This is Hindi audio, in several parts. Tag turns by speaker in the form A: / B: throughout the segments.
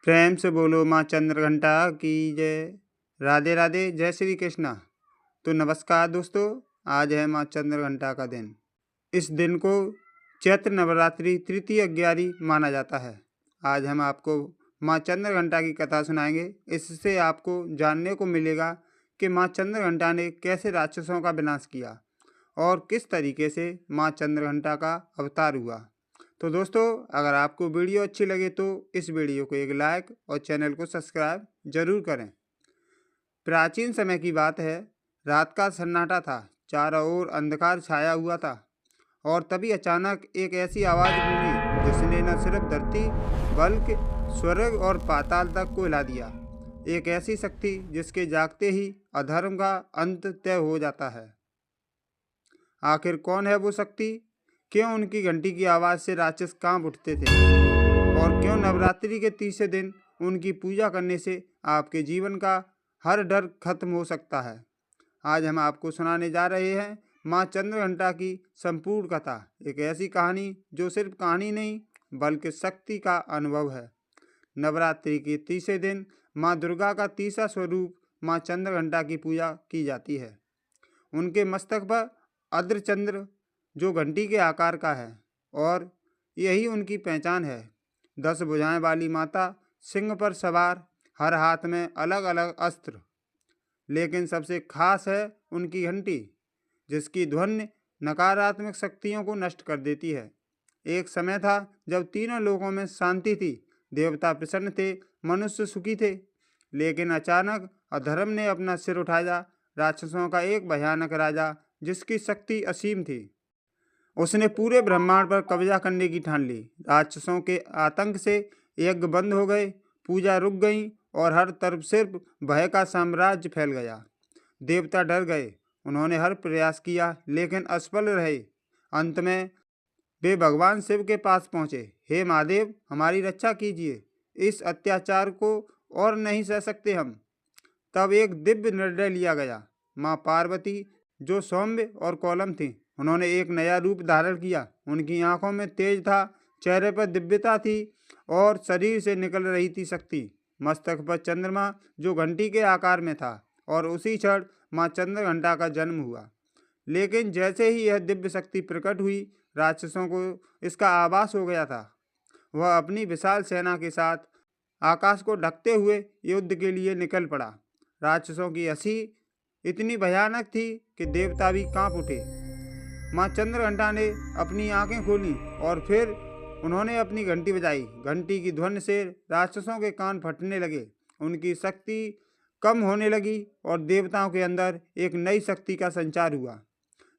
A: प्रेम से बोलो माँ चंद्रघंटा की जय। राधे राधे, जय श्री कृष्णा। तो नमस्कार दोस्तों, आज है माँ चंद्रघंटा का दिन। इस दिन को चैत्र नवरात्रि तृतीय 11 माना जाता है। आज हम आपको माँ चंद्रघंटा की कथा सुनाएंगे। इससे आपको जानने को मिलेगा कि माँ चंद्रघंटा ने कैसे राक्षसों का विनाश किया और किस तरीके से माँ चंद्रघंटा का अवतार हुआ। तो दोस्तों, अगर आपको वीडियो अच्छी लगे तो इस वीडियो को एक लाइक और चैनल को सब्सक्राइब जरूर करें। प्राचीन समय की बात है। रात का सन्नाटा था, चारों ओर अंधकार छाया हुआ था और तभी अचानक एक ऐसी आवाज़ गूंजी जिसने न सिर्फ धरती बल्कि स्वर्ग और पाताल तक को हिला दिया। एक ऐसी शक्ति जिसके जागते ही अधर्म का अंत तय हो जाता है। आखिर कौन है वो शक्ति? क्यों उनकी घंटी की आवाज़ से राक्षस कांप उठते थे? और क्यों नवरात्रि के तीसरे दिन उनकी पूजा करने से आपके जीवन का हर डर खत्म हो सकता है? आज हम आपको सुनाने जा रहे हैं माँ चंद्रघंटा की संपूर्ण कथा। एक ऐसी कहानी जो सिर्फ कहानी नहीं बल्कि शक्ति का अनुभव है। नवरात्रि के तीसरे दिन माँ दुर्गा का तीसरा स्वरूप माँ चंद्रघंटा की पूजा की जाती है। उनके मस्तक पर अर्धचंद्र जो घंटी के आकार का है और यही उनकी पहचान है। 10 भुजाएं वाली माता, सिंह पर सवार, हर हाथ में अलग अलग अस्त्र। लेकिन सबसे खास है उनकी घंटी, जिसकी ध्वनि नकारात्मक शक्तियों को नष्ट कर देती है। एक समय था जब तीनों लोगों में शांति थी, देवता प्रसन्न थे, मनुष्य सुखी थे। लेकिन अचानक अधर्म ने अपना सिर उठाया। राक्षसों का एक भयानक राजा जिसकी शक्ति असीम थी, उसने पूरे ब्रह्मांड पर कब्जा करने की ठान ली। राक्षसों के आतंक से यज्ञ बंद हो गए, पूजा रुक गई और हर तरफ सिर्फ भय का साम्राज्य फैल गया। देवता डर गए, उन्होंने हर प्रयास किया लेकिन असफल रहे। अंत में वे भगवान शिव के पास पहुँचे। हे महादेव, हमारी रक्षा कीजिए, इस अत्याचार को और नहीं सह सकते हम। तब एक दिव्य निर्णय लिया गया। माँ पार्वती, जो सौम्य और कोमल थी, उन्होंने एक नया रूप धारण किया। उनकी आंखों में तेज था, चेहरे पर दिव्यता थी और शरीर से निकल रही थी शक्ति। मस्तक पर चंद्रमा जो घंटी के आकार में था और उसी क्षण माँ चंद्रघंटा का जन्म हुआ। लेकिन जैसे ही यह दिव्य शक्ति प्रकट हुई, राक्षसों को इसका आभास हो गया था। वह अपनी विशाल सेना के साथ आकाश को ढकते हुए युद्ध के लिए निकल पड़ा। राक्षसों की हंसी इतनी भयानक थी कि देवता भी कांप उठे। माँ चंद्रघंटा ने अपनी आंखें खोली और फिर उन्होंने अपनी घंटी बजाई। घंटी की ध्वनि से राक्षसों के कान फटने लगे, उनकी शक्ति कम होने लगी और देवताओं के अंदर एक नई शक्ति का संचार हुआ।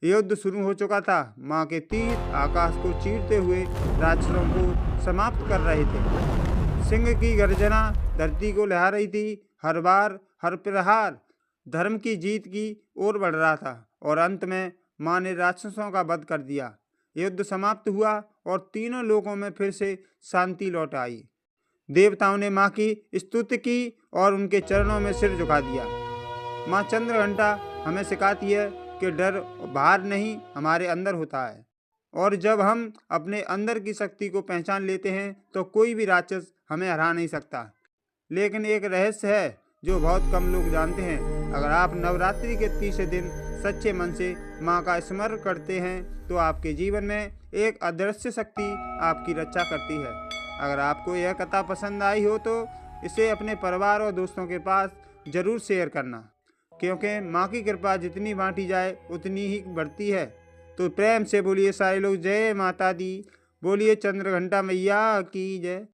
A: युद्ध शुरू हो चुका था। माँ के तीर आकाश को चीरते हुए राक्षसों को समाप्त कर रहे थे। सिंह की गर्जना धरती को लहा रही थी। हर बार, हर प्रहार धर्म की जीत की ओर बढ़ रहा था और अंत में माँ ने राक्षसों का वध कर दिया। युद्ध समाप्त हुआ और तीनों लोकों में फिर से शांति लौट आई। देवताओं ने माँ की स्तुति की और उनके चरणों में सिर झुका दिया। माँ चंद्रघंटा हमें सिखाती है कि डर बाहर नहीं, हमारे अंदर होता है और जब हम अपने अंदर की शक्ति को पहचान लेते हैं तो कोई भी राक्षस हमें हरा नहीं सकता। लेकिन एक रहस्य है जो बहुत कम लोग जानते हैं। अगर आप नवरात्रि के तीसरे दिन सच्चे मन से माँ का स्मरण करते हैं तो आपके जीवन में एक अदृश्य शक्ति आपकी रक्षा करती है। अगर आपको यह कथा पसंद आई हो तो इसे अपने परिवार और दोस्तों के पास जरूर शेयर करना, क्योंकि माँ की कृपा जितनी बांटी जाए उतनी ही बढ़ती है। तो प्रेम से बोलिए सारे लोग जय माता दी, बोलिए चंद्रघंटा मैया की जय।